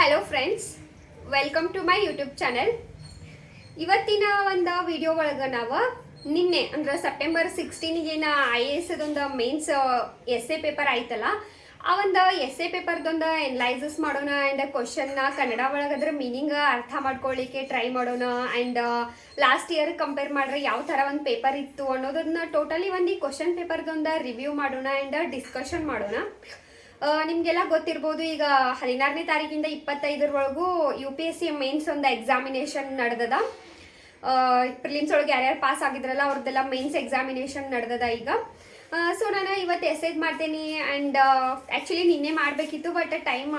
Hello friends, welcome to my YouTube channel. ಇವತ್ತಿನ ಒಂದು video ಒಳಗೆ ನಾವು ನಿನ್ನೆ ಅಂದ್ರೆ ಸೆಪ್ಟೆಂಬರ್ 16ಗೆ IAS ಅದೊಂದು ಮೇನ್ಸ್ ಎಸ್ ಎ ಪೇಪರ್ ಆಯ್ತಲ್ಲ, ಆ ಒಂದು ಎಸ್ ಎ ಪೇಪರ್ದೊಂದು ಎನಲೈಸಸ್ ಮಾಡೋಣ ಆ್ಯಂಡ್ ಕ್ವಶನ್ನ ಕನ್ನಡ ಒಳಗೆ ಅದ್ರ ಮೀನಿಂಗ್ ಅರ್ಥ ಮಾಡ್ಕೊಳ್ಳಿಕ್ಕೆ ಟ್ರೈ ಮಾಡೋಣ. ಆ್ಯಂಡ್ ಲಾಸ್ಟ್ ಇಯರ್ ಕಂಪೇರ್ ಮಾಡ್ರೆ ಯಾವ ಥರ ಒಂದು ಪೇಪರ್ ಇತ್ತು ಅನ್ನೋದನ್ನ ಟೋಟಲಿ ಒಂದು ಈ ಕ್ವಶನ್ ಪೇಪರ್ದೊಂದು ರಿವ್ಯೂ ಮಾಡೋಣ ಆ್ಯಂಡ್ ಡಿಸ್ಕಷನ್ ಮಾಡೋಣ. ನಿಮಗೆಲ್ಲ ಗೊತ್ತಿರ್ಬೋದು, ಈಗ 16ನೇ ತಾರೀಕಿಂದ 25ರವರೆಗೂ UPSC ಮೇನ್ಸ್ ಒಂದು ಎಕ್ಸಾಮಿನೇಷನ್ ನಡೆದದ. ಪ್ರಿಲಿಮ್ಸ್ ಒಳಗೆ ಯಾರ್ಯಾರು ಪಾಸ್ ಆಗಿದ್ರಲ್ಲ ಅವ್ರದ್ದೆಲ್ಲ ಮೇನ್ಸ್ ಎಕ್ಸಾಮಿನೇಷನ್ ನಡೆದದ ಈಗ. ಸೊ ನಾನು ಇವತ್ತು ಎಸೇಜ್ ಮಾಡ್ತೀನಿ ಆ್ಯಂಡ್ ಆ್ಯಕ್ಚುಲಿ ನಿನ್ನೆ ಮಾಡಬೇಕಿತ್ತು, ಬಟ್ ಟೈಮ್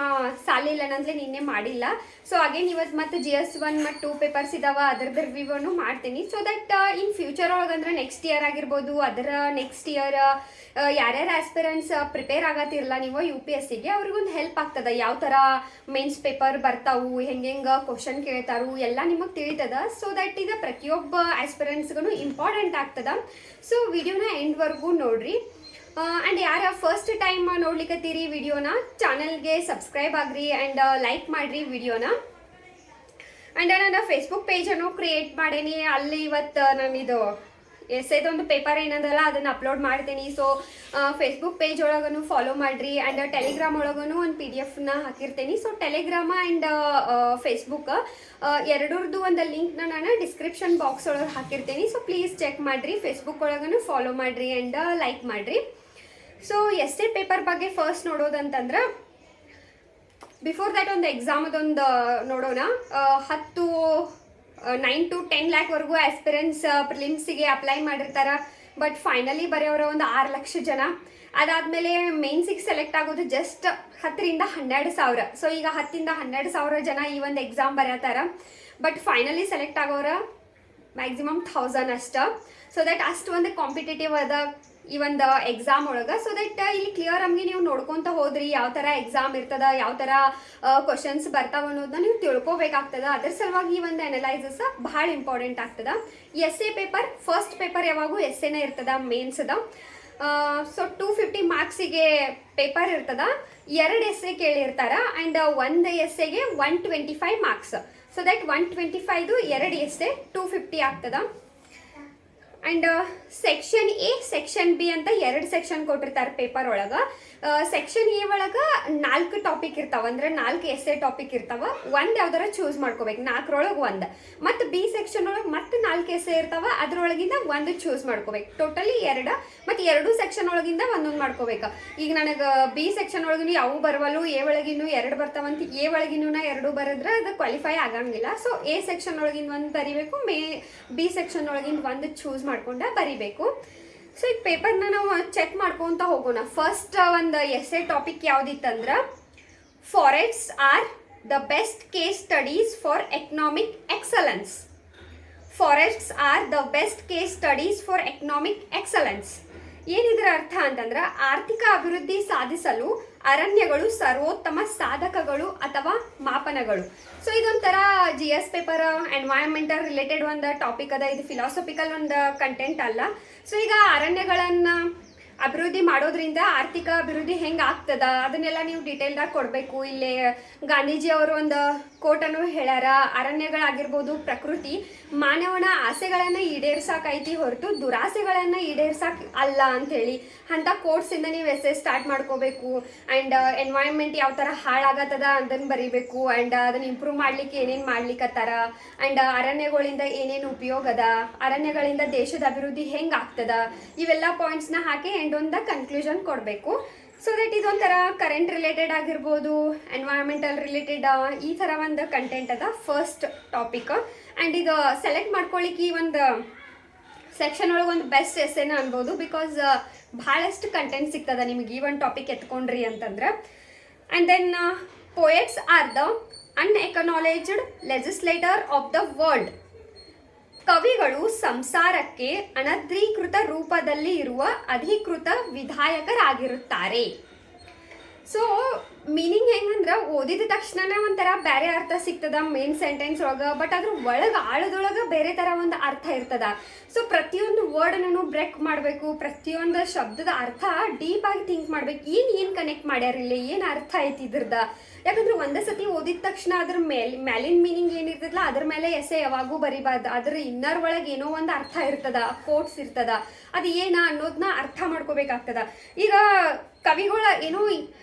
ಸಾಲಿಲ್ಲ ಅನ್ನಂದ್ರೆ ನಿನ್ನೆ ಮಾಡಿಲ್ಲ. ಸೊ ಅಗೇನ್ ಇವತ್ತು ಮತ್ತು GS1 ಮತ್ತು 2 ಪೇಪರ್ಸ್ ಇದಾವೆ, ಅದರದ್ದು ರಿವ್ಯೂವನ್ನು ಮಾಡ್ತೀನಿ. ಸೊ ದಟ್ ಇನ್ ಫ್ಯೂಚರ್ ಒಳಗಂದ್ರೆ ನೆಕ್ಸ್ಟ್ ಇಯರ್ ಆಗಿರ್ಬೋದು, ಅದರ ನೆಕ್ಸ್ಟ್ ಇಯರ್ ಯಾರ್ಯಾರು ಆಸ್ಪಿರೆಂಟ್ಸ್ ಪ್ರಿಪೇರ್ ಆಗತ್ತಿರಲ್ಲ ನೀವು UPSCಗೆ, ಅವ್ರಿಗೊಂದು ಹೆಲ್ಪ್ ಆಗ್ತದೆ. ಯಾವ ಥರ ಮೇನ್ಸ್ ಪೇಪರ್ ಬರ್ತಾವು, ಹೆಂಗೆ ಕ್ವಶನ್ ಕೇಳ್ತಾರು ಎಲ್ಲ ನಿಮಗೆ ತಿಳಿತದ. ಸೊ ದಟ್ ಇದು ಪ್ರತಿಯೊಬ್ಬ ಆಸ್ಪಿರೆಂಟ್ಸ್ಗೂ ಇಂಪಾರ್ಟೆಂಟ್ ಆಗ್ತದ. ಸೊ ವಿಡಿಯೋನ ಎಂಡ್ವರೆಗೂ ನೋಡ್ರಿ. ಆ್ಯಂಡ್ ಯಾರು ಫಸ್ಟ್ ಟೈಮ್ ನೋಡ್ಲಿಕ್ಕತ್ತೀರಿ ವಿಡಿಯೋನ, ಚಾನಲ್ಗೆ ಸಬ್ಸ್ಕ್ರೈಬ್ ಆಗ್ರಿ ಆ್ಯಂಡ್ ಲೈಕ್ ಮಾಡಿರಿ ವಿಡಿಯೋನ. ಆ್ಯಂಡ್ ನಾನು ಫೇಸ್ಬುಕ್ ಪೇಜನ್ನು ಕ್ರಿಯೇಟ್ ಮಾಡೀನಿ, ಅಲ್ಲಿ ಇವತ್ತು ನಾನು ಇದು ಎಸ್ಸೇದೊಂದು ಪೇಪರ್ ಏನದಲ್ಲ ಅದನ್ನು ಅಪ್ಲೋಡ್ ಮಾಡ್ತೀನಿ. ಸೊ ಫೇಸ್ಬುಕ್ ಪೇಜ್ ಒಳಗೂ ಫಾಲೋ ಮಾಡಿರಿ ಆ್ಯಂಡ್ ಟೆಲಿಗ್ರಾಮ್ ಒಳಗೂ ಒಂದು PDF-ನ ಹಾಕಿರ್ತೀನಿ. ಸೊ ಟೆಲಿಗ್ರಾಮ ಆ್ಯಂಡ್ ಫೇಸ್ಬುಕ್ ಎರಡರದ್ದು ಒಂದು ಲಿಂಕ್ನ ನಾನು ಡಿಸ್ಕ್ರಿಪ್ಷನ್ ಬಾಕ್ಸ್ ಒಳಗೆ ಹಾಕಿರ್ತೀನಿ. ಸೊ ಪ್ಲೀಸ್ ಚೆಕ್ ಮಾಡಿರಿ, ಫೇಸ್ಬುಕ್ ಒಳಗೂ ಫಾಲೋ ಮಾಡಿರಿ ಆ್ಯಂಡ್ ಲೈಕ್ ಮಾಡಿರಿ. ಸೊ ಎಸ್ಸೇ ಪೇಪರ್ ಬಗ್ಗೆ ಫಸ್ಟ್ ನೋಡೋದಂತಂದ್ರೆ, ಬಿಫೋರ್ ದ್ಯಾಟ್ ಒಂದು ಎಕ್ಸಾಮದೊಂದು ನೋಡೋಣ. 9 to 10 ಲ್ಯಾಕ್ವರೆಗೂ ಆಸ್ಪಿರೆಂಟ್ಸ್ ಪ್ರಿಲಿಮ್ಸಿಗೆ ಅಪ್ಲೈ ಮಾಡಿರ್ತಾರೆ, ಬಟ್ ಫೈನಲಿ ಬರೆಯೋರು ಒಂದು 6 ಲಕ್ಷ ಜನ. ಅದಾದಮೇಲೆ ಮೇನ್ಸಿಗೆ ಸೆಲೆಕ್ಟ್ ಆಗೋದು ಜಸ್ಟ್ 10ರಿಂದ 12 ಸಾವಿರ. ಸೊ ಈಗ 10ರಿಂದ 12 ಸಾವಿರ ಜನ ಈ ಒಂದು ಎಕ್ಸಾಮ್ ಬರೆಯತ್ತಾರ, ಬಟ್ ಫೈನಲಿ ಸೆಲೆಕ್ಟ್ ಆಗೋರ ಮ್ಯಾಕ್ಸಿಮಮ್ 1000 ಅಷ್ಟ. ಸೊ ದಟ್ ಅಷ್ಟು ಒಂದು ಕಾಂಪಿಟೇಟಿವ್ ಅದ ಈ ಒಂದು ಎಕ್ಸಾಮ್ ಒಳಗೆ. ಸೊ ದಟ್ ಇಲ್ಲಿ ಕ್ಲಿಯರ್ ಆಗಿ ನೀವು ನೋಡ್ಕೊತ ಹೋದ್ರಿ ಯಾವ ಥರ ಎಕ್ಸಾಮ್ ಇರ್ತದ, ಯಾವ ಥರ ಕ್ವಶನ್ಸ್ ಬರ್ತಾವ ಅನ್ನೋದನ್ನ ನೀವು ತಿಳ್ಕೊಬೇಕಾಗ್ತದ. ಅದ್ರ ಸಲುವಾಗಿ ಈ ಒಂದು ಅನಲೈಸಸ್ ಭಾಳ ಇಂಪಾರ್ಟೆಂಟ್ ಆಗ್ತದ. Essay paper first paper ಯಾವಾಗೂ ಎಸ್ಸೆನ ಇರ್ತದ ಮೇನ್ಸ್ದ. ಸೊ 250 ಮಾರ್ಕ್ಸಿಗೆ ಪೇಪರ್ ಇರ್ತದ, 2 ಎಸ್ಸೆ ಕೇಳಿರ್ತಾರ ಆ್ಯಂಡ್ ಒಂದು ಎಸ್ಸೆಗೆ 125 ಮಾರ್ಕ್ಸ್. ಸೊ ದಟ್ 125ದು 2 ಎಸ್ಸೆ 250 ಆಗ್ತದ. And section A, section B ಅಂತ 2 ಸೆಕ್ಷನ್ ಕೊಟ್ಟಿರ್ತಾರೆ ಪೇಪರ್ ಒಳಗೆ. ಸೆಕ್ಷನ್ ಎ ಒಳಗೆ 4 ಟಾಪಿಕ್ ಇರ್ತಾವೆ, ಅಂದ್ರೆ 4 ಎಸ್ಸೆ ಟಾಪಿಕ್ ಇರ್ತಾವೆ. ಒಂದು ಯಾವ್ದಾರ ಚೂಸ್ ಮಾಡ್ಕೋಬೇಕು, 4ರೊಳಗೆ ಒಂದು. ಮತ್ತು ಬಿ ಸೆಕ್ಷನ್ ಒಳಗೆ ಮತ್ತೆ 4 ಎಸ್ಸೆ ಇರ್ತಾವೆ, ಅದರೊಳಗಿಂದ ಒಂದು ಚೂಸ್ ಮಾಡ್ಕೋಬೇಕು. ಟೋಟಲಿ 2. ಮತ್ತು 2 ಸೆಕ್ಷನ್ ಒಳಗಿಂದ ಒಂದೊಂದು ಮಾಡ್ಕೋಬೇಕು. ಈಗ ನನಗೆ ಬಿ ಸೆಕ್ಷನ್ ಒಳಗಿನೂ ಯಾವ ಬರವಲ್ಲು, ಎ ಒಳಗಿನೂ 2 ಬರ್ತಾವಂತ ಎ ಒಳಗಿನೂ 2 ಬರೆದ್ರೆ ಅದು ಕ್ವಾಲಿಫೈ ಆಗಂಗಿಲ್ಲ. ಸೊ ಎ ಸೆಕ್ಷನ್ ಒಳಗಿಂದ ಒಂದು ಬರಿಬೇಕು, ಬಿ ಸೆಕ್ಷನ್ ಒಳಗಿಂದ ಒಂದು ಚೂಸ್ ಮಾಡ್ಕೊಂಡ ಬರಿಬೇಕು. ಸೊ ಈ ಪೇಪರ್ನ ನಾವು ಚೆಕ್ ಮಾಡ್ಕೊತ ಹೋಗೋಣ. ಫಸ್ಟ್ ಒಂದು ಎಸ್ಸೆ ಟಾಪಿಕ್ ಯಾವುದಿತ್ತಂದ್ರೆ, forests are the best case studies for economic excellence. Forests are the best case studies for economic excellence. ಏನಿದ್ರ ಅರ್ಥ ಅಂತಂದ್ರೆ, ಆರ್ಥಿಕ ಅಭಿವೃದ್ಧಿ ಸಾಧಿಸಲು ಅರಣ್ಯಗಳು ಸರ್ವೋತ್ತಮ ಸಾಧಕಗಳು ಅಥವಾ ಮಾಪನಗಳು. ಸೊ ಇದೊಂಥರ GS ಪೇಪರ್ ಎನ್ವೈರನ್ಮೆಂಟಲ್ ರಿಲೇಟೆಡ್ ಒಂದು ಟಾಪಿಕ್ ಅದ, ಇದು ಫಿಲಾಸಫಿಕಲ್ ಒಂದು ಕಂಟೆಂಟ್ ಅಲ್ಲ. ಸೊ ಈಗ ಅರಣ್ಯಗಳನ್ನು ಅಭಿವೃದ್ಧಿ ಮಾಡೋದ್ರಿಂದ ಆರ್ಥಿಕ ಅಭಿವೃದ್ಧಿ ಹೆಂಗೆ ಆಗ್ತದ ಅದನ್ನೆಲ್ಲ ನೀವು ಡೀಟೇಲ್ದಾಗ ಕೊಡಬೇಕು. ಇಲ್ಲಿ ಗಾಂಧೀಜಿ ಅವರು ಒಂದು ಕೋಟನ್ನು ಹೇಳ್ಯಾರ, ಅರಣ್ಯಗಳಾಗಿರ್ಬೋದು ಪ್ರಕೃತಿ ಮಾನವನ ಆಸೆಗಳನ್ನು ಈಡೇರ್ಸಾಕೈತಿ ಹೊರತು ದುರಾಸೆಗಳನ್ನು ಈಡೇರ್ಸಾಕ್ ಅಲ್ಲ ಅಂಥೇಳಿ ಅಂಥ ಕೋಟ್ಸಿಂದ ನೀವು ಎಸ್ಸೆ ಸ್ಟಾರ್ಟ್ ಮಾಡ್ಕೋಬೇಕು. ಆ್ಯಂಡ್ ಎನ್ವೈರನ್ಮೆಂಟ್ ಯಾವ ಥರ ಹಾಳಾಗತ್ತದ ಅದನ್ನು ಬರಿಬೇಕು, ಆ್ಯಂಡ್ ಅದನ್ನು ಇಂಪ್ರೂವ್ ಮಾಡ್ಲಿಕ್ಕೆ ಏನೇನು ಮಾಡ್ಲಿಕ್ಕತ್ತಾರ, ಆ್ಯಂಡ್ ಅರಣ್ಯಗಳಿಂದ ಏನೇನು ಉಪಯೋಗ ಅದ, ಅರಣ್ಯಗಳಿಂದ ದೇಶದ ಅಭಿವೃದ್ಧಿ ಹೆಂಗೆ ಆಗ್ತದ, ಇವೆಲ್ಲ ಪಾಯಿಂಟ್ಸ್ನ ಹಾಕಿ ಒಂದು ಕನ್ಕ್ಲೂಷನ್ ಕೊಡಬೇಕು. ಸೊ ದಟ್ ಇದೊಂಥರ ಕರೆಂಟ್ ರಿಲೇಟೆಡ್ ಆಗಿರ್ಬೋದು, ಎನ್ವೈರನ್ಮೆಂಟಲ್ ರಿಲೇಟೆಡ್ ಈ ಥರ ಒಂದು ಕಂಟೆಂಟ್ ಅದ ಫಸ್ಟ್ ಟಾಪಿಕ್. ಆ್ಯಂಡ್ ಇದು ಸೆಲೆಕ್ಟ್ ಮಾಡ್ಕೊಳ್ಳಿಕ್ಕೆ ಈ ಒಂದು ಸೆಕ್ಷನ್ ಒಳಗೆ ಒಂದು ಬೆಸ್ಟ್ ಎಸ್ಸೆನ ಅನ್ಬೋದು, ಬಿಕಾಸ್ ಭಾಳಷ್ಟು ಕಂಟೆಂಟ್ ಸಿಗ್ತದ ನಿಮಗೆ ಈ ಒಂದು ಟಾಪಿಕ್ ಎತ್ಕೊಂಡ್ರಿ ಅಂತಂದ್ರೆ. And then poets are the unacknowledged legislator of the world. ಕವಿಗಳು ಸಂಸಾರಕ್ಕೆ ಅನಧಿಕೃತ ರೂಪದಲ್ಲಿ ಇರುವ ಅಧಿಕೃತ ವಿಧಾಯಕರಾಗಿರುತ್ತಾರೆ. ಸೊ ಮೀನಿಂಗ್ ಹೆಂಗಂದ್ರ ಓದಿದ ತಕ್ಷಣನೇ ಒಂಥರ ಬೇರೆ ಅರ್ಥ ಸಿಗ್ತದ ಮೇನ್ ಸೆಂಟೆನ್ಸ್ ಒಳಗೆ, ಬಟ್ ಅದ್ರ ಒಳಗೆ ಆಳದೊಳಗೆ ಬೇರೆ ಥರ ಒಂದು ಅರ್ಥ ಇರ್ತದ. ಸೊ ಪ್ರತಿಯೊಂದು ವರ್ಡನ್ನು ಬ್ರೇಕ್ ಮಾಡಬೇಕು, ಪ್ರತಿಯೊಂದು ಶಬ್ದದ ಅರ್ಥ ಡೀಪ್ ಆಗಿ ಥಿಂಕ್ ಮಾಡ್ಬೇಕು. ಏನು ಕನೆಕ್ಟ್ ಮಾಡ್ಯಾರ ಇಲ್ಲಿ, ಏನು ಅರ್ಥ ಐತಿ ಇದ್ರದ. ಯಾಕಂದ್ರೆ ಒಂದೇ ಸತಿ ಓದಿದ ತಕ್ಷಣ ಅದ್ರ ಮ್ಯಾಲಿನ ಮೀನಿಂಗ್ ಏನಿರ್ತದಲ್ಲ ಅದ್ರ ಮೇಲೆ ಎಸೆ ಯಾವಾಗೂ ಬರಿಬಾರ್ದು. ಅದ್ರ ಇನ್ನರ್ ಒಳಗೆ ಏನೋ ಒಂದು ಅರ್ಥ ಇರ್ತದ, ಕೋಟ್ಸ್ ಇರ್ತದ, ಅದು ಏನ ಅನ್ನೋದನ್ನ ಅರ್ಥ ಮಾಡ್ಕೋಬೇಕಾಗ್ತದ. ಈಗ ಕವಿಗಳ ಏನೋ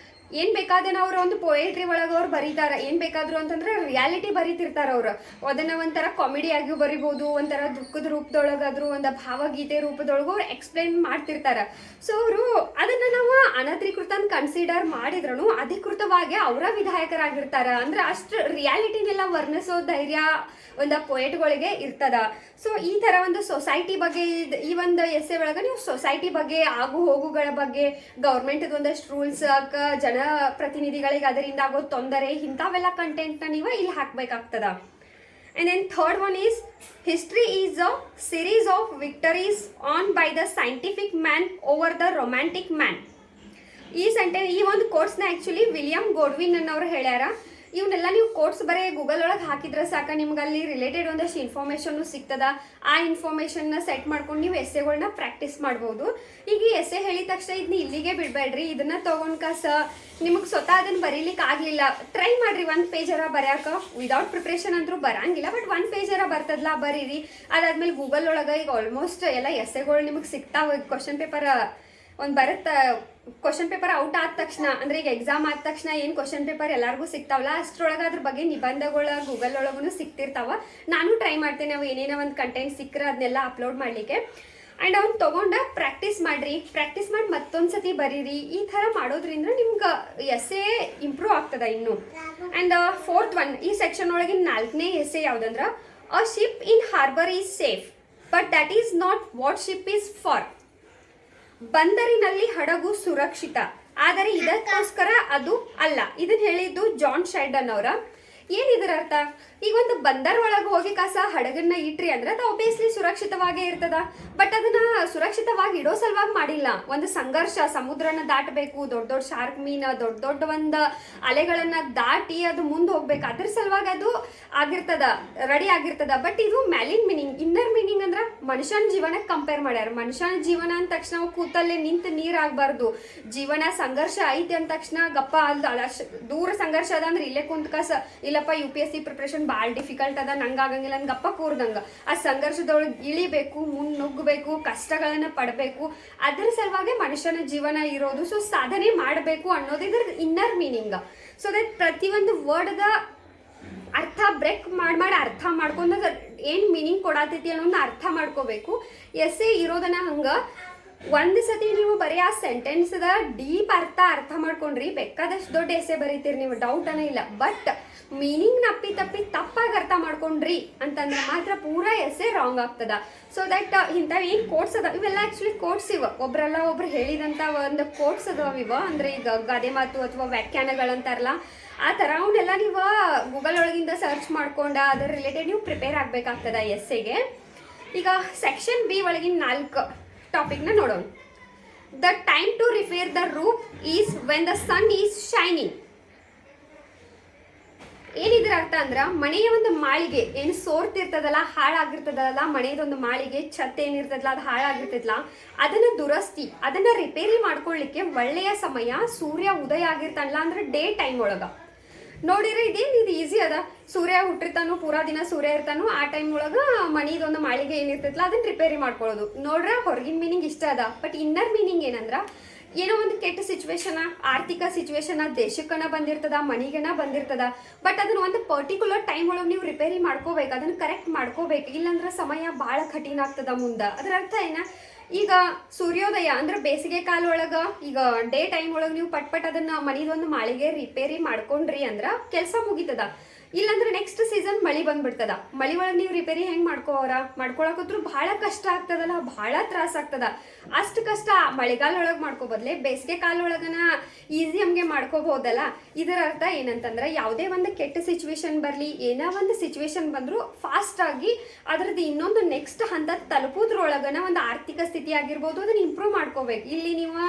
ಏನು ಬೇಕಾದೇನ ಅವ್ರು ಒಂದು ಪೊಯೆಟ್ರಿ ಒಳಗೆ ಅವ್ರು ಬರೀತಾರ, ಏನು ಬೇಕಾದ್ರು ಅಂತಂದ್ರೆ ರಿಯಾಲಿಟಿ ಬರೀತಿರ್ತಾರ ಅವ್ರು. ಅದನ್ನ ಒಂಥರ ಕಾಮಿಡಿ ಆಗಿಯೂ ಬರಿಬೋದು, ಒಂಥರ ದುಃಖದ ರೂಪದೊಳಗಾದ್ರು ಒಂದು ಭಾವಗೀತೆ ರೂಪದೊಳಗೂ ಅವ್ರು ಎಕ್ಸ್ಪ್ಲೈನ್ ಮಾಡ್ತಿರ್ತಾರ. ಸೊ ಅವರು ಅದನ್ನ ನಾವು ಅನಧಿಕೃತ ಕನ್ಸಿಡರ್ ಮಾಡಿದ್ರು ಅಧಿಕೃತವಾಗಿ ಅವರ ವಿಧಾಯಕರಾಗಿರ್ತಾರ. ಅಂದ್ರೆ ಅಷ್ಟು ರಿಯಾಲಿಟಿನೆಲ್ಲ ವರ್ಣಿಸೋ ಧೈರ್ಯ ಒಂದು ಪೊಯೆಟ್ಗಳಿಗೆ ಇರ್ತದ. ಸೊ ಈ ಥರ ಒಂದು ಸೊಸೈಟಿ ಬಗ್ಗೆ ಈ ಒಂದು ಎಸ್ಸೆ ಒಳಗೆ ನೀವು ಸೊಸೈಟಿ ಬಗ್ಗೆ ಆಗು ಹೋಗುಗಳ ಬಗ್ಗೆ, ಗೌರ್ಮೆಂಟ್ದು ಒಂದಷ್ಟು ರೂಲ್ಸ್, ಜನ ಪ್ರತಿನಿಧಿಗಳಿಗೆ ಅದರಿಂದ ಆಗೋ ತೊಂದರೆ, ಇಂಥವೆಲ್ಲ ಕಂಟೆಂಟ್ನ ನೀವು ಇಲ್ಲಿ ಹಾಕಬೇಕಾಗ್ತದ. And then third one is history is a series of victories won by the scientific man over the romantic man. ಈ ಒಂದು ಕೋರ್ಸ್ನ ಆ್ಯಕ್ಚುಲಿ ವಿಲಿಯಂ ಗೋಡ್ವಿನ್ ಅನ್ನೋರು ಹೇಳ್ಯಾರ. ಇವನ್ನೆಲ್ಲ ನೀವು ಕೋರ್ಸ್ ಬರೀ ಗೂಗಲ್ ಒಳಗೆ ಹಾಕಿದ್ರೆ ಸಾಕ, ನಿಮ್ಗೆ ಅಲ್ಲಿ ರಿಲೇಟೆಡ್ ಒಂದಷ್ಟು ಇನ್ಫಾರ್ಮೇಷನ್ನು ಸಿಗ್ತದ. ಆ ಇನ್ಫಾರ್ಮೇಷನ್ನ ಸೆಟ್ ಮಾಡ್ಕೊಂಡು ನೀವು ಎಸ್ಸೆಗಳನ್ನ ಪ್ರಾಕ್ಟೀಸ್ ಮಾಡ್ಬೋದು. ಈಗ ಈ ಎಸ್ಸೆ ಹೇಳಿದ ತಕ್ಷಣ ಇದನ್ನ ಇಲ್ಲಿಗೆ ಬಿಡಬೇಡ್ರಿ, ಇದನ್ನ ತೊಗೊಂಡು ಕಾಸ ನಿಮಗೆ ಸ್ವತಃ ಅದನ್ನು ಬರೀಲಿಕ್ಕೆ ಆಗಲಿಲ್ಲ, ಟ್ರೈ ಮಾಡಿರಿ. ಒಂದು ಪೇಜರ ಬರೆಯಾಕ ವಿದೌಟ್ ಪ್ರಿಪ್ರೇಷನ್ ಅಂತೂ ಬರಂಗಿಲ್ಲ, ಬಟ್ ಒಂದು ಪೇಜರ ಬರ್ತದಲ್ಲ ಬರೀರಿ. ಅದಾದ್ಮೇಲೆ ಗೂಗಲ್ ಒಳಗೆ ಈಗ ಆಲ್ಮೋಸ್ಟ್ ಎಲ್ಲ ಎಸ್ಸೆಗಳು ನಿಮಗೆ ಸಿಗ್ತಾವೆ. ಕ್ವಶನ್ ಪೇಪರ್ ಒಂದು ಬರುತ್ತೆ, ಕ್ವಶನ್ ಪೇಪರ್ ಔಟ್ ಆದ ತಕ್ಷಣ, ಅಂದ್ರೆ ಈಗ ಎಕ್ಸಾಮ್ ಆದ ತಕ್ಷಣ ಏನು ಕ್ವಶನ್ ಪೇಪರ್ ಎಲ್ಲರಿಗೂ ಸಿಗ್ತಾವಲ್ಲ, ಅಷ್ಟರೊಳಗೆ ಅದ್ರ ಬಗ್ಗೆ ನಿಬಂಧಗಳು ಗೂಗಲ್ ಒಳಗೂ ಸಿಗ್ತಿರ್ತಾವ. ನಾನು ಟ್ರೈ ಮಾಡ್ತೇನೆ ಅವು ಏನೇನೋ ಒಂದು ಕಂಟೆಂಟ್ ಸಿಕ್ಕರೆ ಅದನ್ನೆಲ್ಲ ಅಪ್ಲೋಡ್ ಮಾಡಲಿಕ್ಕೆ. ಆ್ಯಂಡ್ ಅವ್ನು ತೊಗೊಂಡ ಪ್ರಾಕ್ಟೀಸ್ ಮಾಡಿರಿ, ಪ್ರಾಕ್ಟೀಸ್ ಮಾಡಿ ಮತ್ತೊಂದು ಸತಿ ಬರೀರಿ. ಈ ಥರ ಮಾಡೋದ್ರಿಂದ ನಿಮ್ಗೆ ಎಸ್ಸೆ ಇಂಪ್ರೂವ್ ಆಗ್ತದೆ ಇನ್ನು. ಆ್ಯಂಡ್ ಫೋರ್ತ್ ಒನ್, ಈ ಸೆಕ್ಷನ್ ಒಳಗಿನ 4ನೇ ಎಸ್ಸೆ ಯಾವುದಂದ್ರೆ, a ship in harbour is safe but that is not what ship is for. ಬಂದರಿನಲ್ಲಿ ಹಡಗು ಸುರಕ್ಷಿತ, ಆದರೆ ಇದಕ್ಕೋಸ್ಕರ ಅದು ಅಲ್ಲ. ಇದನ್ನ ಹೇಳಿದ್ದು ಜಾನ್ ಶೈಲ್ಡನ್ ಅವರ. ಏನಿದ್ರ ಅರ್ಥ, ಈಗ ಒಂದು ಬಂದರ್ ಒಳಗೆ ಹೋಗಿ ಕಾಸ ಹಡಗನ್ನ ಇಟ್ರಿ ಅಂದ್ರೆ ಅದು ಒಬ್ವಿಯಸ್ಲಿ ಸುರಕ್ಷಿತವಾಗೇ ಇರ್ತದ. ಬಟ್ ಅದನ್ನ ಸುರಕ್ಷಿತವಾಗಿ ಇಡೋ ಸಲುವಾಗಿ ಮಾಡಿಲ್ಲ. ಒಂದು ಸಂಘರ್ಷ, ಸಮುದ್ರನ ದಾಟಬೇಕು, ದೊಡ್ಡ ದೊಡ್ಡ ಶಾರ್ಕ್ ಮೀನ್, ದೊಡ್ಡ ದೊಡ್ಡ ಒಂದು ಅಲೆಗಳನ್ನ ದಾಟಿ ಅದು ಮುಂದೆ ಹೋಗ್ಬೇಕು, ಅದ್ರ ಸಲುವಾಗಿ ಅದು ಆಗಿರ್ತದ, ರೆಡಿ ಆಗಿರ್ತದ. ಬಟ್ ಇದು ಮ್ಯಾಲಿನ್ ಮೀನಿಂಗ್, ಇನ್ನರ್ ಮೀನಿಂಗ್ ಅಂದ್ರೆ ಮನುಷ್ಯನ ಜೀವನಕ್ಕೆ ಕಂಪೇರ್ ಮಾಡ್ಯಾರ. ಮನುಷ್ಯನ ಜೀವನ ಅಂದ ತಕ್ಷಣ ನಾವು ಕೂತಲ್ಲೇ ನಿಂತು ನೀರಾಗಬಾರ್ದು. ಜೀವನ ಸಂಘರ್ಷ ಐತಿ ಅಂದ ತಕ್ಷಣ ಗಪ್ಪ ದೂರ ಸಂಘರ್ಷ ಅದ ಅಂದ್ರೆ ಇಲ್ಲೇ ಕುಂತ ಕಾಸ ಇಲ್ಲಪ್ಪ UPSC ಪ್ರಿಪ್ರೇಷನ್ ಭಾಳ ಡಿಫಿಕಲ್ಟ್ ಅದ, ನಂಗೆ ಆಗಂಗಿಲ್ಲ ಅಂತ ಗಪ್ಪ ಕೂರ್ದಂಗೆ ಆ ಸಂಘರ್ಷದೊಳಗೆ ಇಳಿಬೇಕು, ಮುನ್ನುಗ್ಗಬೇಕು, ಕಷ್ಟಗಳನ್ನ ಪಡಬೇಕು. ಅದ್ರ ಸಲುವಾಗಿ ಮನುಷ್ಯನ ಜೀವನ ಇರೋದು. ಸೊ ಸಾಧನೆ ಮಾಡಬೇಕು ಅನ್ನೋದು ಇದ್ರ ಇನ್ನರ್ ಮೀನಿಂಗ್. ಸೊ ದಟ್ ಪ್ರತಿಯೊಂದು ವರ್ಡ್ದ ಅರ್ಥ ಬ್ರೇಕ್ ಮಾಡಿ ಅರ್ಥ ಮಾಡ್ಕೊಂಡು ಏನು ಮೀನಿಂಗ್ ಕೊಡತೈತಿ ಅನ್ನೋದನ್ನ ಅರ್ಥ ಮಾಡ್ಕೋಬೇಕು. ಎಸ್ಸೆ ಇರೋದನ್ನ ಹಂಗೆ ಒಂದು ಸತಿ ನೀವು ಬರೀ ಆ ಸೆಂಟೆನ್ಸ್ದ ಡೀಪ್ ಅರ್ಥ ಮಾಡ್ಕೊಂಡ್ರಿ, ಬೇಕಾದಷ್ಟು ದೊಡ್ಡ ಎಸ್ಸೆ ಬರೀತೀರಿ ನೀವು, ಡೌಟ್ ಅನ್ನೋ ಇಲ್ಲ. ಬಟ್ ಮೀನಿಂಗ್ ತಪ್ಪಾಗಿ ಅರ್ಥ ಮಾಡ್ಕೊಂಡ್ರಿ ಅಂತಂದ್ರೆ ಮಾತ್ರ ಪೂರಾ ಎಸ್ಸೆ ರಾಂಗ್ ಆಗ್ತದ. ಸೊ ದಟ್ ಇಂಥವು ಏನು ಕೋಟ್ಸ್ ಅದ, ಇವೆಲ್ಲ ಆ್ಯಕ್ಚುಲಿ ಕೋಟ್ಸ್ ಇವ, ಒಬ್ರಲ್ಲ ಒಬ್ರು ಹೇಳಿದಂಥ ಒಂದು ಕೋಟ್ಸ್ ಅದಾವ ಇವ. ಅಂದರೆ ಈಗ ಗಾದೆ ಮಾತು ಅಥವಾ ವ್ಯಾಖ್ಯಾನಗಳಂತಾರಲ್ಲ ಆ ಥರ ಅವನ್ನೆಲ್ಲ ನೀವು ಗೂಗಲ್ ಒಳಗಿಂದ ಸರ್ಚ್ ಮಾಡ್ಕೊಂಡು ಅದರ ರಿಲೇಟೆಡ್ ನೀವು ಪ್ರಿಪೇರ್ ಆಗಬೇಕಾಗ್ತದ ಎಸ್ಸೆಗೆ. ಈಗ ಸೆಕ್ಷನ್ ಬಿ ಒಳಗಿನ 4 ಟಾಪಿಕ್ನ ನೋಡೋಣ. The time to repair the roof is when the sun is shining. ಏನಿದ್ರ ಅರ್ಥ ಅಂದ್ರೆ, ಮನೆಯ ಒಂದು ಮಾಳಿಗೆ ಏನು ಸೋರ್ತಿರ್ತದಲ್ಲ, ಹಾಳಾಗಿರ್ತದಲ್ಲ, ಮನೆಯದೊಂದು ಮಾಳಿಗೆ ಛತ್ ಏನಿರ್ತದಲ್ಲ ಅದು ಹಾಳಾಗಿರ್ತದಲ್ಲ, ಅದನ್ನ ದುರಸ್ತಿ, ಅದನ್ನ ರಿಪೇರಿ ಮಾಡ್ಕೊಳ್ಳಿಕ್ಕೆ ಒಳ್ಳೆಯ ಸಮಯ ಸೂರ್ಯ ಉದಯ ಆಗಿರ್ತಾನಲ್ಲ, ಅಂದ್ರೆ ಡೇ ಟೈಮ್ ಒಳಗ. ನೋಡಿರಿ ಇದು ಈಸಿ ಅದ. ಸೂರ್ಯ ಹುಟ್ಟಿರ್ತಾನು, ಪೂರಾ ದಿನ ಸೂರ್ಯ ಇರ್ತಾನು, ಆ ಟೈಮ್ ಒಳಗೆ ಮನೆಯದೊಂದು ಮಾಳಿಗೆ ಏನಿರ್ತೈತಲ್ಲ ಅದನ್ನ ರಿಪೇರಿ ಮಾಡ್ಕೊಳ್ಳೋದು. ನೋಡ್ರ ಹೊರಗಿನ ಮೀನಿಂಗ್ ಇಷ್ಟ ಅದ. ಬಟ್ ಇನ್ನರ್ ಮೀನಿಂಗ್ ಏನಂದ್ರ, ಏನೋ ಒಂದು ಕೆಟ್ಟ ಸಿಚುವೇಶನ್, ಆರ್ಥಿಕ ಸಿಚುವೇಶನ್ ದೇಶಕ್ಕನ ಬಂದಿರ್ತದ, ಮನೆಗೆನ ಬಂದಿರ್ತದ. ಬಟ್ ಅದನ್ನ ಒಂದು ಪರ್ಟಿಕ್ಯುಲರ್ ಟೈಮ್ ಒಳಗೆ ನೀವು ರಿಪೇರಿ ಮಾಡ್ಕೋಬೇಕು, ಅದನ್ನ ಕರೆಕ್ಟ್ ಮಾಡ್ಕೋಬೇಕು. ಇಲ್ಲಾಂದ್ರೆ ಸಮಯ ಭಾಳ ಕಠಿಣ ಆಗ್ತದ ಮುಂದೆ. ಅದರ ಅರ್ಥ ಏನ, ಈಗ ಸೂರ್ಯೋದಯ ಅಂದ್ರೆ ಬೇಸಿಗೆ ಕಾಲ ಒಳಗೆ, ಈಗ ಡೇ ಟೈಮ್ ಒಳಗೆ ನೀವು ಪಟ್ ಅದನ್ನ ಮನೆದೊಂದು ಮಾಳಿಗೆ ರಿಪೇರಿ ಮಾಡ್ಕೊಂಡ್ರಿ ಅಂದ್ರೆ ಕೆಲಸ ಮುಗಿತದ. ಇಲ್ಲಾಂದ್ರೆ ನೆಕ್ಸ್ಟ್ ಸೀಸನ್ ಮಳಿ ಬಂದ್ಬಿಡ್ತದ. ಮಳಿ ಒಳಗೆ ನೀವು ರಿಪೇರಿ ಹೆಂಗ್ ಮಾಡ್ಕೊಳಕತ್ರು ಬಹಳ ಕಷ್ಟ ಆಗ್ತದಲ್ಲ, ಬಹಳ ತ್ರಾಸ ಆಗ್ತದ. ಅಷ್ಟು ಕಷ್ಟ ಮಳೆಗಾಲ ಒಳಗೆ ಮಾಡ್ಕೋಬದ್ಲೆ ಬೇಸಿಗೆ ಕಾಲ ಒಳಗನ ಈಸಿ ಹಂಗೆ ಮಾಡ್ಕೋಬಹುದಲ್ಲ. ಇದರ ಅರ್ಥ ಏನಂತಂದ್ರೆ ಯಾವುದೇ ಒಂದು ಕೆಟ್ಟ ಸಿಚುವೇಶನ್ ಬರಲಿ, ಏನೋ ಒಂದು ಸಿಚುವೇಶನ್ ಬಂದ್ರು ಫಾಸ್ಟ್ ಆಗಿ ಅದ್ರದ್ದು ಇನ್ನೊಂದು ನೆಕ್ಸ್ಟ್ ಹಂತ ತಲುಪೋದ್ರೊಳಗನ ಒಂದು ಆರ್ಥಿಕ ಸ್ಥಿತಿ ಆಗಿರ್ಬೋದು ಅದನ್ನ ಇಂಪ್ರೂವ್ ಮಾಡ್ಕೋಬೇಕು. ಇಲ್ಲಿ ನೀವು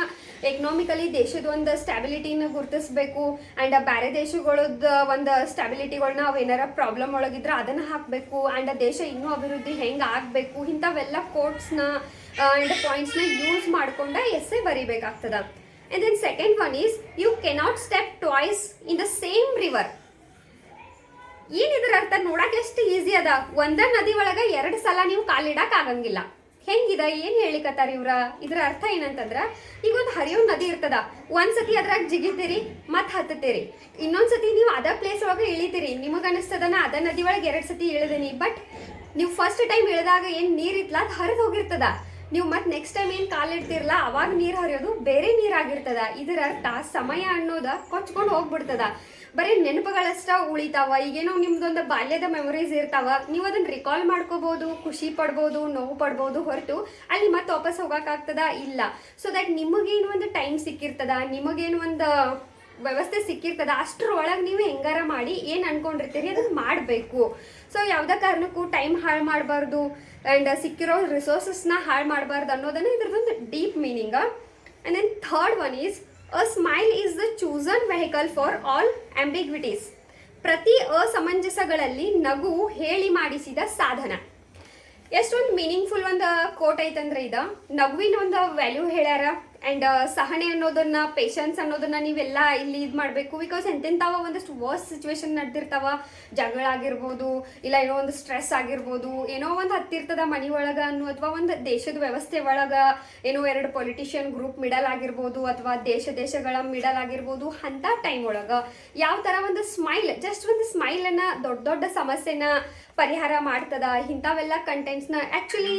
ಎಕನಾಮಿಕಲಿ ದೇಶದ ಒಂದು ಸ್ಟ್ಯಾಬಿಲಿಟಿನ ಗುರುತಿಸ್ಬೇಕು ಅಂಡ್ ಬೇರೆ ದೇಶಗಳದ ಒಂದು ಸ್ಟ್ಯಾಬಿಲಿಟಿಗಳನ್ನ ಅವೇನಾರ ಪ್ರಾಬ್ಲಮ್ ಒಳಗಿದ್ರೆ ಅದನ್ನ ಹಾಕಬೇಕು. ಅಂಡ್ ದೇಶ ಇನ್ನೂ ಅಭಿವೃದ್ಧಿ ಹೆಂಗೆ ಆಗಬೇಕು ಇಂಥವೆಲ್ಲ ಕೋಟ್ಸ್ನ ಅಂಡ್ ಪಾಯಿಂಟ್ಸ್ನ ಯೂಸ್ ಮಾಡ್ಕೊಂಡ ಎಸ್ಸೆ ಬರಿಬೇಕಾಗ್ತದ. And then second one is you cannot step twice in the same river. ಏನಿದ್ರ ಅರ್ಥ ನೋಡಕ್ಕೆ ಎಷ್ಟು ಈಸಿ ಅದ. ಒಂದ ನದಿ ಒಳಗ 2 ಸಲ ನೀವು ಕಾಲಿಡಕ್ ಆಗಂಗಿಲ್ಲ. ಹೆಂಗಿದ ಏನ್ ಹೇಳಿಕತ್ತಾರ ಇವ್ರ? ಇದ್ರ ಅರ್ಥ ಏನಂತಂದ್ರ ಈಗ ಒಂದು ಹರಿಯೋ ನದಿ ಇರ್ತದ, ಒಂದ್ಸತಿ ಅದ್ರಾಗ ಜಿಗಿತೀರಿ ಮತ್ ಹತ್ತತೀರಿ, ಇನ್ನೊಂದ್ಸತಿ ನೀವು ಅದ ಪ್ಲೇಸ್ ಒಳಗ ಇಳಿತೀರಿ, ನಿಮಗ ಅನಿಸ್ತದನ ಅದ ನದಿ ಒಳಗೆ 2 ಸತಿ ಇಳಿದೀನಿ. ಬಟ್ ನೀವು ಫಸ್ಟ್ ಟೈಮ್ ಇಳಿದಾಗ ಏನ್ ನೀರ್ ಇತ್ಲ ಅದು ಹರಿದು ಹೋಗಿರ್ತದ. ನೀವು ಮತ್ತೆ ನೆಕ್ಸ್ಟ್ ಟೈಮ್ ಏನ್ ಕಾಲಿಡ್ತಿರಲ್ಲ ಅವಾಗ ನೀರ್ ಹರಿಯೋದು ಬೇರೆ ನೀರಾಗಿರ್ತದ. ಇದರ ಅರ್ಥ ಸಮಯ ಅನ್ನೋದ ಕೊಚ್ಕೊಂಡು ಹೋಗ್ಬಿಡ್ತದ. ಬರೀ ನೆನಪುಗಳಷ್ಟ ಉಳಿತಾವ. ಈಗೇನೋ ನಿಮ್ದೊಂದು ಬಾಲ್ಯದ ಮೆಮೊರೀಸ್ ಇರ್ತಾವ, ನೀವು ಅದನ್ನ ರಿಕಾಲ್ ಮಾಡ್ಕೋಬಹುದು, ಖುಷಿ ಪಡ್ಬೋದು, ನೋವು ಪಡ್ಬೋದು, ಹೊರತು ಅಲ್ಲಿ ಮತ್ತೆ ವಾಪಸ್ ಹೋಗಕ್ಕಾಗ್ತದ ಇಲ್ಲ. ಸೊ ದಟ್ ನಿಮಗೇನು ಒಂದು ಟೈಮ್ ಸಿಕ್ಕಿರ್ತದ, ನಿಮಗೇನು ಒಂದು ವ್ಯವಸ್ಥೆ ಸಿಕ್ಕಿರ್ತದ, ಅಷ್ಟರೊಳಗೆ ನೀವು ಹೆಂಗಾರ ಮಾಡಿ ಏನು ಅನ್ಕೊಂಡಿರ್ತೀರಿ ಅದನ್ನ ಮಾಡಬೇಕು. ಸೊ ಯಾವುದೇ ಕಾರಣಕ್ಕೂ ಟೈಮ್ ಹಾಳು ಮಾಡಬಾರ್ದು ಆ್ಯಂಡ್ ಸಿಕ್ಕಿರೋ ರಿಸೋರ್ಸಸ್ನ ಹಾಳು ಮಾಡಬಾರ್ದು ಅನ್ನೋದನ್ನ ಇದ್ರದೊಂದು deep meaning. And then third one is a smile is the chosen vehicle for all ambiguities. ಪ್ರತಿ ಅಸಮಂಜಸಗಳಲ್ಲಿ ನಗು ಹೇಳಿ ಮಾಡಿಸಿದ ಸಾಧನ. ಎಷ್ಟೊಂದು ಮೀನಿಂಗ್ಫುಲ್ ಒಂದು ಕೋಟ್ ಐತಂದ್ರೆ ಇದು ನಗುವಿನ ಒಂದು ವ್ಯಾಲ್ಯೂ ಹೇಳ್ಯಾರ. ಆ್ಯಂಡ್ ಸಹನೆ ಅನ್ನೋದನ್ನ, ಪೇಷನ್ಸ್ ಅನ್ನೋದನ್ನ ನೀವೆಲ್ಲ ಇಲ್ಲಿ ಇದು ಮಾಡಬೇಕು. ಬಿಕಾಸ್ ಎಂತೆಂತಾವ ಒಂದಷ್ಟು ವರ್ಸ್ ಸಿಚುವೇಶನ್ ನಡೆದಿರ್ತಾವ, ಜಗಳ ಆಗಿರ್ಬೋದು, ಇಲ್ಲ ಏನೋ ಒಂದು ಸ್ಟ್ರೆಸ್ ಆಗಿರ್ಬೋದು, ಏನೋ ಒಂದು ಹತ್ತಿರ್ತದ ಮನೆ ಒಳಗೆ ಅಥವಾ ಒಂದು ದೇಶದ ವ್ಯವಸ್ಥೆ ಒಳಗೆ ಏನೋ 2 ಪೊಲಿಟಿಷಿಯನ್ ಗ್ರೂಪ್ ಮಿಡಲ್ ಆಗಿರ್ಬೋದು ಅಥವಾ ದೇಶಗಳ ಮಿಡಲ್ ಆಗಿರ್ಬೋದು. ಅಂಥ ಟೈಮ್ ಒಳಗೆ ಯಾವ ಥರ ಒಂದು ಸ್ಮೈಲ್, ಜಸ್ಟ್ ಒಂದು ಸ್ಮೈಲನ್ನು ದೊಡ್ಡ ಸಮಸ್ಯೆನ ಪರಿಹಾರ ಮಾಡ್ತದ. ಇಂಥವೆಲ್ಲ ಕಂಟೆಂಟ್ಸ್ನ ಆ್ಯಕ್ಚುಲಿ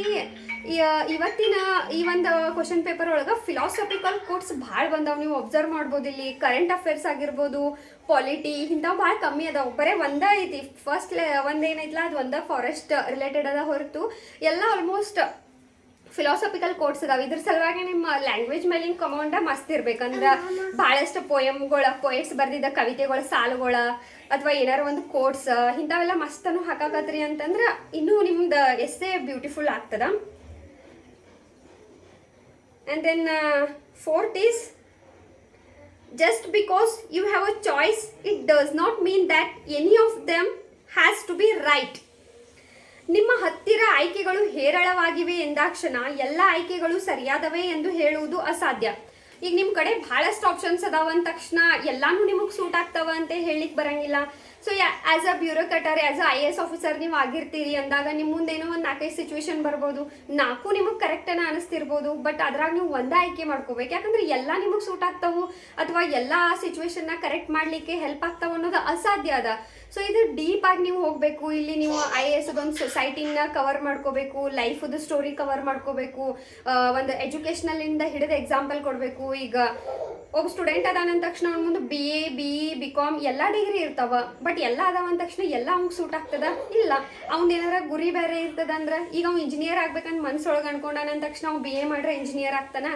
ಇವತ್ತಿನ ಈ ಒಂದು ಕ್ವಶನ್ ಪೇಪರ್ ಒಳಗೆ ಫಿಲಾಸಫಿಕಲ್ ಕೋಟ್ಸ್ ಭಾಳ ಬಂದಾವ. ನೀವು ಅಬ್ಸರ್ವ್ ಮಾಡ್ಬೋದು. ಇಲ್ಲಿ ಕರೆಂಟ್ ಅಫೇರ್ಸ್ ಆಗಿರ್ಬೋದು, ಪಾಲಿಟಿ ಇಂಥವು ಭಾಳ ಕಮ್ಮಿ ಅದಾವ. ಬರೀ ಒಂದೇ ಐತಿ ಫಸ್ಟ್ ಒಂದೇನೈತಲ್ಲ ಅದು ಒಂದೇ ಫಾರೆಸ್ಟ್ ರಿಲೇಟೆಡ್ ಅದ, ಹೊರತು ಎಲ್ಲ ಆಲ್ಮೋಸ್ಟ್ ಫಿಲಾಸಫಿಕಲ್ ಕೋಟ್ಸ್ ಅದಾವ. ಇದ್ರ ಸಲುವಾಗಿ ನಿಮ್ಮ ಲ್ಯಾಂಗ್ವೇಜ್ ಮೇಲಿನ ಕಮಾಂಡ ಮಸ್ತ್ ಇರ್ಬೇಕಂದ್ರೆ ಭಾಳಷ್ಟು ಪೊಯೆಟ್ಸ್ ಬರ್ದಿದ್ದ ಕವಿತೆಗಳ ಸಾಲುಗಳ ಅಥವಾ ಏನಾರ ಒಂದು ಕೋಟ್ಸ್ ಇಂಥವೆಲ್ಲ ಮಸ್ತನು ಹಾಕಾಕತ್ರಿ ಅಂತಂದ್ರೆ ಇನ್ನೂ ನಿಮ್ದು ಎಸ್ಸೆ ಬ್ಯೂಟಿಫುಲ್ ಆಗ್ತದ. And then fourth is just because you have a choice it does not mean that any of them has to be right. ನಿಮ್ಮ ಹತ್ತಿರ ಆಯ್ಕೆಗಳು ಹೇರಳವಾಗಿವೆ ಎಂದಾಕ್ಷಣ ಎಲ್ಲ ಆಯ್ಕೆಗಳು ಸರಿಯಾದವೇ ಎಂದು ಹೇಳುವುದು ಅಸಾಧ್ಯ. ಈಗ ನಿಮ್ಮ ಕಡೆ ಬಹಳಷ್ಟು ಆಪ್ಷನ್ಸ್ ಅದಾವ ಅಂದ ತಕ್ಷಣ ಎಲ್ಲಾನು ನಿಮಗೆ ಸೂಟ್ ಆಗ್ತಾವ ಅಂತ ಹೇಳಿಕ್ ಬರಂಗಿಲ್ಲ. So as a bureaucrat, as a IAS officer ನೀವು ಆಗಿರ್ತೀರಿ ಅಂದಾಗ ನಿಮ್ಮ ಮುಂದೇನೋ ಒಂದು 4-5 ಸಿಚುವೇಶನ್ ಬರ್ಬೋದು. 4 ನಿಮಗೆ ಕರೆಕ್ಟನ್ನ ಅನಿಸ್ತಿರ್ಬೋದು. ಬಟ್ ಅದ್ರಾಗ ನೀವು ಒಂದೇ ಆಯ್ಕೆ ಮಾಡ್ಕೋಬೇಕು. ಯಾಕಂದ್ರೆ ಎಲ್ಲ ನಿಮಗೆ ಸೂಟ್ ಆಗ್ತಾವು ಅಥವಾ ಎಲ್ಲ ಸಿಚುವೇಶನ್ನ ಕರೆಕ್ಟ್ ಮಾಡಲಿಕ್ಕೆ ಹೆಲ್ಪ್ ಆಗ್ತಾವ ಅನ್ನೋದು ಅಸಾಧ್ಯ ಅದ. ಸೊ ಇದು ಡೀಪ್ ಆಗಿ ನೀವು ಹೋಗಬೇಕು. ಇಲ್ಲಿ ನೀವು IAS ಒಂದು ಸೊಸೈಟಿನ ಕವರ್ ಮಾಡ್ಕೋಬೇಕು, ಲೈಫ್ದು ಸ್ಟೋರಿ ಕವರ್ ಮಾಡ್ಕೋಬೇಕು, ಒಂದು ಎಜುಕೇಷನಲ್ಲಿಂದ ಹಿಡಿದು ಎಕ್ಸಾಂಪಲ್ ಕೊಡಬೇಕು. ಈಗ ಒಬ್ಬ ಸ್ಟೂಡೆಂಟ್ ಅದಾನ ತಕ್ಷಣ ಅವ್ನ ಮುಂದೆ BA BE BCom ಎಲ್ಲ ಡಿಗ್ರಿ ಇರ್ತಾವ. ಬಟ್ ಎಲ್ಲ ಅದಾವ ಅಂದ ತಕ್ಷಣ ಎಲ್ಲ ಅವ್ನಿಗೆ ಸೂಟ್ ಆಗ್ತದ ಇಲ್ಲ. ಅವ್ನ ಏನಾರ ಗುರಿ ಬೇರೆ ಇರ್ತದ ಅಂದ್ರೆ ಈಗ ಅವ್ನು ಇಂಜಿನಿಯರ್ ಆಗ್ಬೇಕಂತ ಮನ್ಸೊಳಗೆ ಅನ್ಕೊಂಡಾನ ಅಂದ ತಕ್ಷಣ ಅವ್ನು BA ಮಾಡ್ರೆ ಇಂಜಿನಿಯರ್ ಆಗ್ತಾನ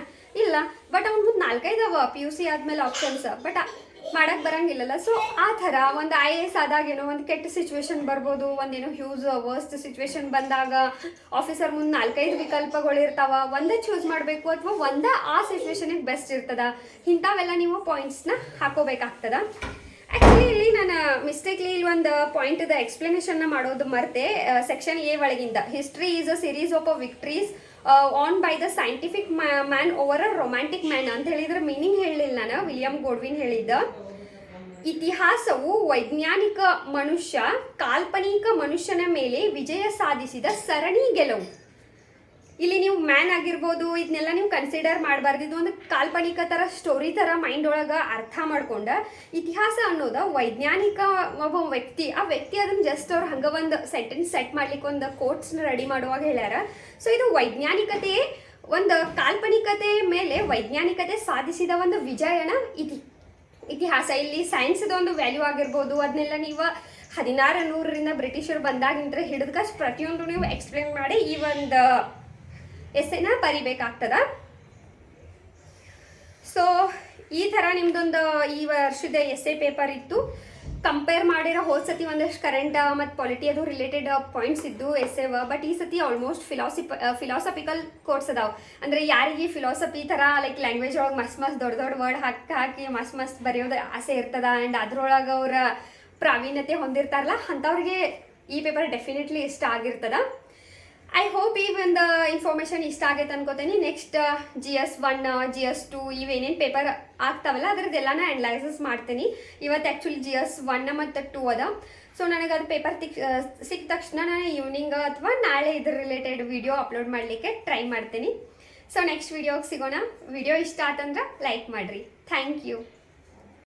ಇಲ್ಲ. ಬಟ್ ಅವ್ನ ಮುಂದೆ 4-5 ಅವ PUC ಆದ್ಮೇಲೆ ಆಪ್ಷನ್ಸ್, ಬಟ್ ಮಾಡಕ್ ಬರಂಗಿಲ್ಲಲ್ಲ. ಸೊ ಆ ಥರ ಒಂದು IAS ಆದಾಗ ಏನೋ ಒಂದು ಕೆಟ್ಟ ಸಿಚುವೇಶನ್ ಬರ್ಬೋದು, ಒಂದೇನೋ ಹ್ಯೂಸ್ ವರ್ಸ್ಟ್ ಸಿಚುವೇಶನ್ ಬಂದಾಗ ಆಫೀಸರ್ ಮುಂದೆ 4-5 ವಿಕಲ್ಪಗಳು ಇರ್ತಾವ. ಒಂದೇ ಚೂಸ್ ಮಾಡಬೇಕು ಅಥವಾ ಒಂದೇ ಆ ಸಿಚುವೇಶನಿಗೆ ಬೆಸ್ಟ್ ಇರ್ತದ. ಇಂಥವೆಲ್ಲ ನೀವು ಪಾಯಿಂಟ್ಸ್ನ ಹಾಕೋಬೇಕಾಗ್ತದ. ಆ್ಯಕ್ಚುಲಿ ಇಲ್ಲಿ ನಾನು ಮಿಸ್ಟೇಕ್ಲಿ ಇಲ್ಲಿ ಒಂದು ಪಾಯಿಂಟ್ದ ಎಕ್ಸ್ಪ್ಲನೇಷನ್ನ ಮಾಡೋದು ಮರ್ತೆ. ಸೆಕ್ಷನ್ A ಒಳಗಿಂದ history is a series of victories on by the scientific man over a romantic man ಅಂತ ಹೇಳಿದ್ರೆ ಮೀನಿಂಗ್ ಹೇಳಲಿಲ್ಲ ನಾನು, ವಿಲಿಯಂ ಗೋಡ್ವಿನ್ ಹೇಳಿದ್ದ. ಇತಿಹಾಸವು ವೈಜ್ಞಾನಿಕ ಮನುಷ್ಯ ಕಾಲ್ಪನಿಕ ಮನುಷ್ಯನ ಮೇಲೆ ವಿಜಯ ಸಾಧಿಸಿದ ಸರಣಿ ಗೆಲುವು. ಇಲ್ಲಿ ನೀವು ಮ್ಯಾನ್ ಆಗಿರ್ಬೋದು ಇದನ್ನೆಲ್ಲ ನೀವು ಕನ್ಸಿಡರ್ ಮಾಡಬಾರ್ದು. ಇದು ಒಂದು ಕಾಲ್ಪನಿಕ ಥರ ಸ್ಟೋರಿ ಥರ ಮೈಂಡ್ ಒಳಗೆ ಅರ್ಥ ಮಾಡ್ಕೊಂಡ ಇತಿಹಾಸ ಅನ್ನೋದು ವೈಜ್ಞಾನಿಕ ಒಬ್ಬ ವ್ಯಕ್ತಿ, ಆ ವ್ಯಕ್ತಿ ಅದನ್ನು ಜಸ್ಟ್ ಅವ್ರು ಹಂಗೆ ಒಂದು ಸೆಂಟೆನ್ಸ್ ಸೆಟ್ ಮಾಡ್ಲಿಕ್ಕೆ ಒಂದು ಕೋಟ್ಸ್ನ ರೆಡಿ ಮಾಡುವಾಗ ಹೇಳ್ಯಾರ. ಸೊ ಇದು ವೈಜ್ಞಾನಿಕತೆ, ಒಂದು ಕಾಲ್ಪನಿಕತೆ ಮೇಲೆ ವೈಜ್ಞಾನಿಕತೆ ಸಾಧಿಸಿದ ಒಂದು ವಿಜಯನ ಇತಿಹಾಸ. ಇಲ್ಲಿ ಸೈನ್ಸ್ದೊಂದು ವ್ಯಾಲ್ಯೂ ಆಗಿರ್ಬೋದು, ಅದನ್ನೆಲ್ಲ ನೀವು 1600ರಿಂದ ಬ್ರಿಟಿಷರು ಬಂದಾಗಿಂದ ಹಿಡಿದ್ಕಷ್ಟು ಪ್ರತಿಯೊಂದು ನೀವು ಎಕ್ಸ್ಪ್ಲೇನ್ ಮಾಡಿ ಈ ಒಂದು ಎಸ್ಸೆನ ಬರಿಬೇಕಾಗ್ತದ. ಸೊ ಈ ಥರ ನಿಮ್ದೊಂದು ಈ ವರ್ಷದ ಎಸ್ಸೆ ಪೇಪರ್ ಇತ್ತು. ಕಂಪೇರ್ ಮಾಡಿರೋ ಹೋದ ಸತಿ ಒಂದಷ್ಟು ಕರೆಂಟ್ ಮತ್ತು ಪೊಲಿಟಿ ಅದು ರಿಲೇಟೆಡ್ ಪಾಯಿಂಟ್ಸ್ ಇದ್ದು ಎಸ್ಸೆವ. ಬಟ್ ಈ ಸತಿ ಆಲ್ಮೋಸ್ಟ್ ಫಿಲಾಸಫಿಕಲ್ ಕೋರ್ಸ್ ಅದಾವೆ. ಅಂದರೆ ಯಾರಿಗೆ ಫಿಲಾಸಫಿ ಥರ ಲೈಕ್ ಲ್ಯಾಂಗ್ವೇಜ್ ಒಳಗೆ ಮಸ್ತ್ ದೊಡ್ಡ ದೊಡ್ಡ ವರ್ಡ್ ಹಾಕಿ ಮಸ್ತ್ ಬರೆಯೋದು ಆಸೆ ಇರ್ತದ ಆ್ಯಂಡ್ ಅದ್ರೊಳಗೆ ಅವರ ಪ್ರಾವೀಣ್ಯತೆ ಹೊಂದಿರ್ತಾರಲ್ಲ ಅಂಥವ್ರಿಗೆ ಈ ಪೇಪರ್ ಡೆಫಿನೆಟ್ಲಿ ಇಷ್ಟ ಆಗಿರ್ತದ. ಐ ಹೋಪ್ ಈ ಒಂದು ಇನ್ಫಾರ್ಮೇಷನ್ ಇಷ್ಟ ಆಗೈತೆ ಅನ್ಕೋತೀನಿ. ನೆಕ್ಸ್ಟ್ GS1 GS2 ಇವೇನೇನು ಪೇಪರ್ ಆಗ್ತಾವಲ್ಲ ಅದ್ರದ್ದೆಲ್ಲನ ಅನಲೈಸಸ್ ಮಾಡ್ತೀನಿ. ಇವತ್ತು ಆ್ಯಕ್ಚುಲಿ GS1 ಮತ್ತು 2 ಅದ. ಸೊ ನನಗೆ ಅದು ಪೇಪರ್ ಸಿಕ್ಕ ತಕ್ಷಣ ನಾನು ಈವ್ನಿಂಗ್ ಅಥವಾ ನಾಳೆ ಇದ್ರ ರಿಲೇಟೆಡ್ ವಿಡಿಯೋ ಅಪ್ಲೋಡ್ ಮಾಡಲಿಕ್ಕೆ ಟ್ರೈ ಮಾಡ್ತೀನಿ. ಸೊ ನೆಕ್ಸ್ಟ್ ವಿಡಿಯೋಗೆ ಸಿಗೋಣ. ವಿಡಿಯೋ ಇಷ್ಟ ಆತಂದ್ರೆ ಲೈಕ್ ಮಾಡಿರಿ. Thank you.